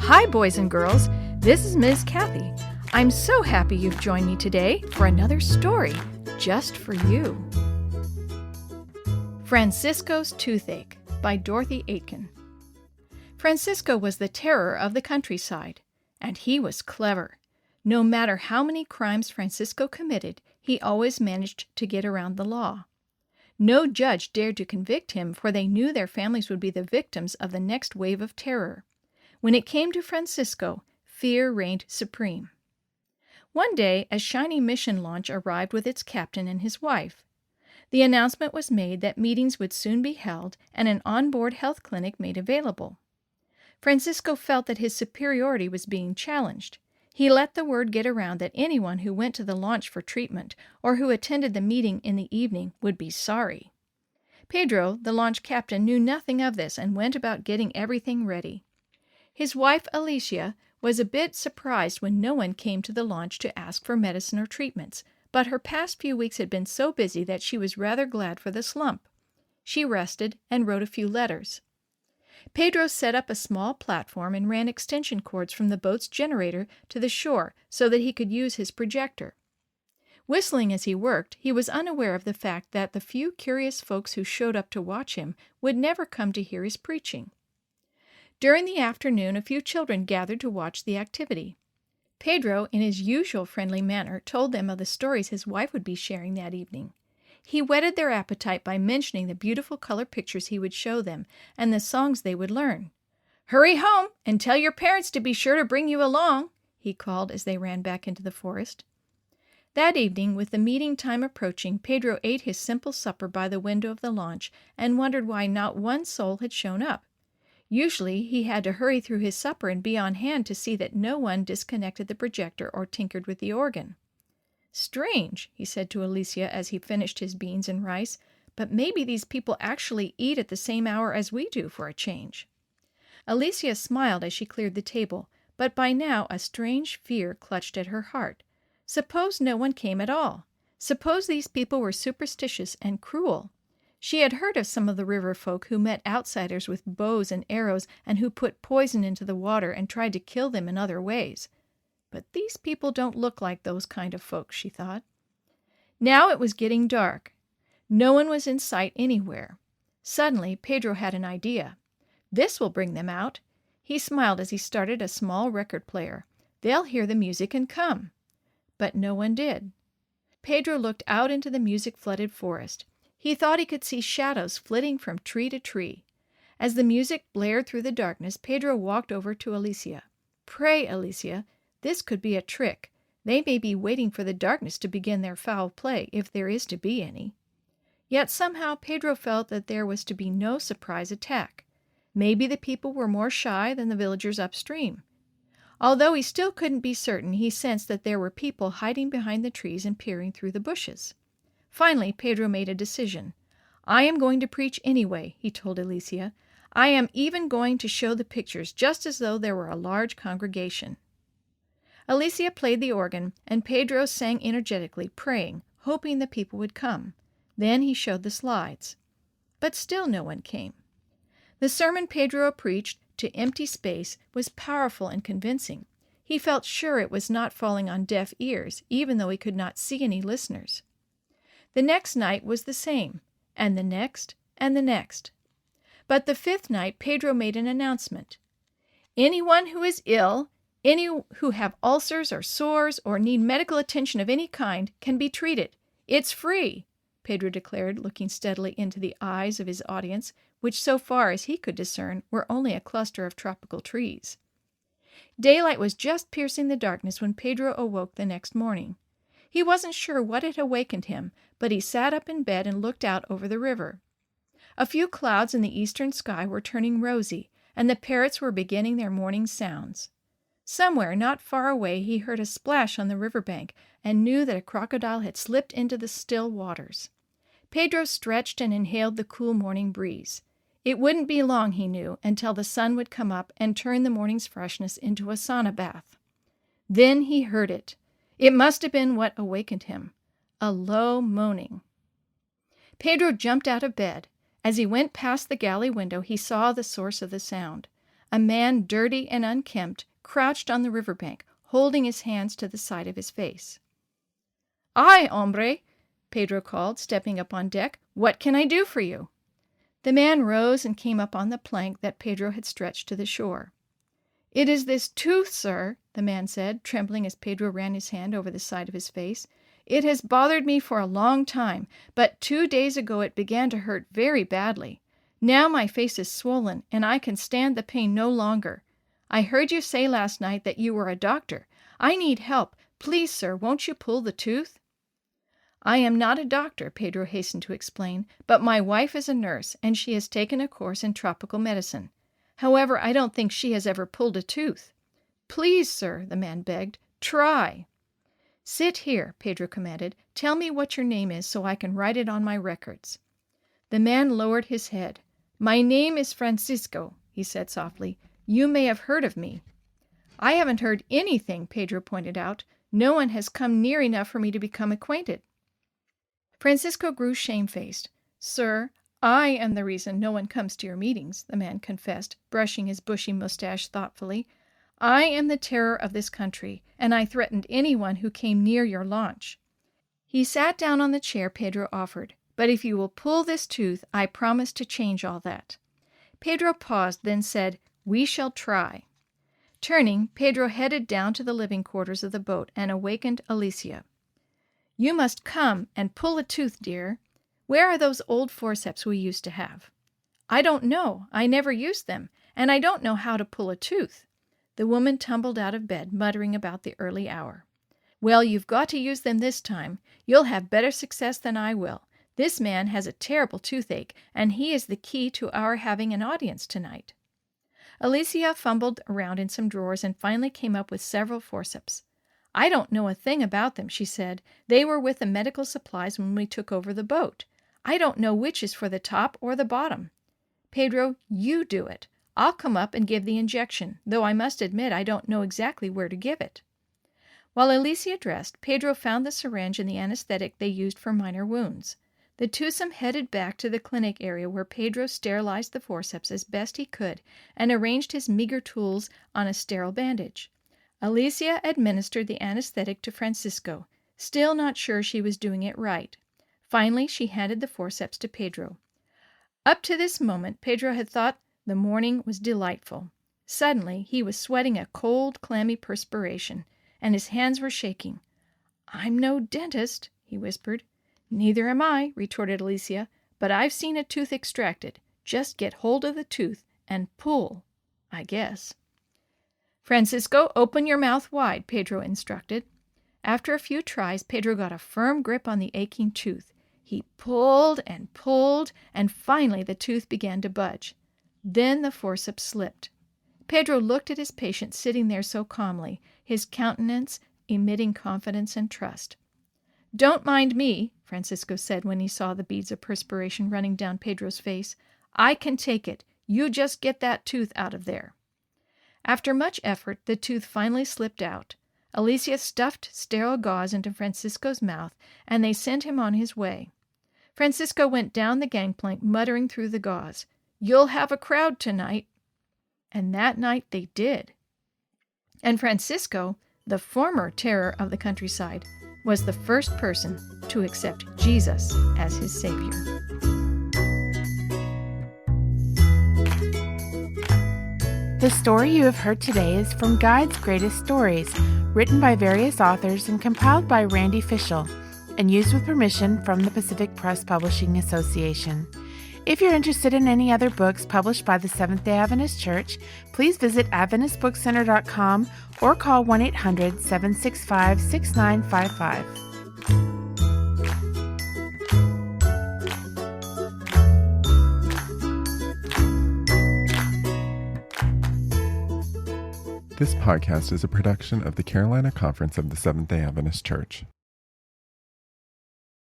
Hi, boys and girls. This is Ms. Kathy. I'm so happy you've joined me today for another story just for you. Francisco's Toothache by Dorothy Aitken. Francisco was the terror of the countryside, and he was clever. No matter how many crimes Francisco committed, he always managed to get around the law. No judge dared to convict him, for they knew their families would be the victims of the next wave of terror. When it came to Francisco, fear reigned supreme. One day, a shiny mission launch arrived with its captain and his wife. The announcement was made that meetings would soon be held and an onboard health clinic made available. Francisco felt that his superiority was being challenged. He let the word get around that anyone who went to the launch for treatment or who attended the meeting in the evening would be sorry. Pedro, the launch captain, knew nothing of this and went about getting everything ready. His wife, Alicia, was a bit surprised when no one came to the launch to ask for medicine or treatments, but her past few weeks had been so busy that she was rather glad for the slump. She rested and wrote a few letters. Pedro set up a small platform and ran extension cords from the boat's generator to the shore so that he could use his projector. Whistling as he worked, he was unaware of the fact that the few curious folks who showed up to watch him would never come to hear his preaching. During the afternoon, a few children gathered to watch the activity. Pedro, in his usual friendly manner, told them of the stories his wife would be sharing that evening. He whetted their appetite by mentioning the beautiful color pictures he would show them and the songs they would learn. "Hurry home and tell your parents to be sure to bring you along," he called as they ran back into the forest. That evening, with the meeting time approaching, Pedro ate his simple supper by the window of the launch and wondered why not one soul had shown up. Usually, he had to hurry through his supper and be on hand to see that no one disconnected the projector or tinkered with the organ. "Strange," he said to Alicia as he finished his beans and rice, "but maybe these people actually eat at the same hour as we do for a change." Alicia smiled as she cleared the table, but by now a strange fear clutched at her heart. Suppose no one came at all? Suppose these people were superstitious and cruel? She had heard of some of the river folk who met outsiders with bows and arrows and who put poison into the water and tried to kill them in other ways. But these people don't look like those kind of folks, she thought. Now it was getting dark. No one was in sight anywhere. Suddenly, Pedro had an idea. "This will bring them out." He smiled as he started a small record player. "They'll hear the music and come." But no one did. Pedro looked out into the music-flooded forest. He thought he could see shadows flitting from tree to tree. As the music blared through the darkness, Pedro walked over to Alicia. "Pray, Alicia, this could be a trick. They may be waiting for the darkness to begin their foul play, if there is to be any." Yet somehow Pedro felt that there was to be no surprise attack. Maybe the people were more shy than the villagers upstream. Although he still couldn't be certain, he sensed that there were people hiding behind the trees and peering through the bushes. Finally, Pedro made a decision. "I am going to preach anyway," he told Alicia. "I am even going to show the pictures just as though there were a large congregation." Alicia played the organ, and Pedro sang energetically, praying, hoping the people would come. Then he showed the slides. But still no one came. The sermon Pedro preached to empty space was powerful and convincing. He felt sure it was not falling on deaf ears, even though he could not see any listeners. The next night was the same, and the next, and the next. But the fifth night, Pedro made an announcement. "Anyone who is ill, any who have ulcers or sores or need medical attention of any kind can be treated. It's free," Pedro declared, looking steadily into the eyes of his audience, which so far as he could discern were only a cluster of tropical trees. Daylight was just piercing the darkness when Pedro awoke the next morning. He wasn't sure what had awakened him, but he sat up in bed and looked out over the river. A few clouds in the eastern sky were turning rosy, and the parrots were beginning their morning sounds. Somewhere not far away he heard a splash on the riverbank and knew that a crocodile had slipped into the still waters. Pedro stretched and inhaled the cool morning breeze. It wouldn't be long, he knew, until the sun would come up and turn the morning's freshness into a sauna bath. Then he heard it. It must have been what awakened him. A low moaning. Pedro jumped out of bed. As he went past the galley window, he saw the source of the sound. A man, dirty and unkempt, crouched on the riverbank, holding his hands to the side of his face. "Ay, hombre," Pedro called, stepping up on deck. "What can I do for you?" The man rose and came up on the plank that Pedro had stretched to the shore. "It is this tooth, sir," the man said, trembling as Pedro ran his hand over the side of his face. "It has bothered me for a long time, but 2 days ago it began to hurt very badly. Now my face is swollen, and I can stand the pain no longer. I heard you say last night that you were a doctor. I need help. Please, sir, won't you pull the tooth?" "I am not a doctor," Pedro hastened to explain, "but my wife is a nurse, and she has taken a course in tropical medicine. However, I don't think she has ever pulled a tooth." "Please, sir," the man begged, "try." "Sit here," Pedro commanded. "Tell me what your name is so I can write it on my records." The man lowered his head. "My name is Francisco," he said softly. "You may have heard of me." "I haven't heard anything," Pedro pointed out. "No one has come near enough for me to become acquainted." Francisco grew shamefaced. "Sir, I am the reason no one comes to your meetings," the man confessed, brushing his bushy mustache thoughtfully. "I am the terror of this country, and I threatened anyone who came near your launch." He sat down on the chair Pedro offered. "But if you will pull this tooth, I promise to change all that." Pedro paused, then said, "We shall try." Turning, Pedro headed down to the living quarters of the boat and awakened Alicia. "You must come and pull a tooth, dear. Where are those old forceps we used to have?" "I don't know. I never used them, and I don't know how to pull a tooth." The woman tumbled out of bed, muttering about the early hour. "Well, you've got to use them this time. You'll have better success than I will. This man has a terrible toothache, and he is the key to our having an audience tonight." Alicia fumbled around in some drawers and finally came up with several forceps. "I don't know a thing about them," she said. "They were with the medical supplies when we took over the boat. I don't know which is for the top or the bottom." "Pedro, you do it. I'll come up and give the injection, though I must admit I don't know exactly where to give it." While Alicia dressed, Pedro found the syringe and the anesthetic they used for minor wounds. The twosome headed back to the clinic area where Pedro sterilized the forceps as best he could and arranged his meager tools on a sterile bandage. Alicia administered the anesthetic to Francisco, still not sure she was doing it right. Finally, she handed the forceps to Pedro. Up to this moment, Pedro had thought the morning was delightful. Suddenly, he was sweating a cold, clammy perspiration, and his hands were shaking. "I'm no dentist," he whispered. "Neither am I," retorted Alicia, "but I've seen a tooth extracted. Just get hold of the tooth and pull, I guess." "Francisco, open your mouth wide," Pedro instructed. After a few tries, Pedro got a firm grip on the aching tooth. He pulled, and finally the tooth began to budge. Then the forceps slipped. Pedro looked at his patient sitting there so calmly, his countenance emitting confidence and trust. "Don't mind me," Francisco said when he saw the beads of perspiration running down Pedro's face. "I can take it. You just get that tooth out of there." After much effort, the tooth finally slipped out. Alicia stuffed sterile gauze into Francisco's mouth, and they sent him on his way. Francisco went down the gangplank, muttering through the gauze, "You'll have a crowd tonight." And that night they did. And Francisco, the former terror of the countryside, was the first person to accept Jesus as his Savior. The story you have heard today is from Guide's Greatest Stories, written by various authors and compiled by Randy Fischel, and used with permission from the Pacific Press Publishing Association. If you're interested in any other books published by the Seventh-day Adventist Church, please visit AdventistBookCenter.com or call 1-800-765-6955. This podcast is a production of the Carolina Conference of the Seventh-day Adventist Church.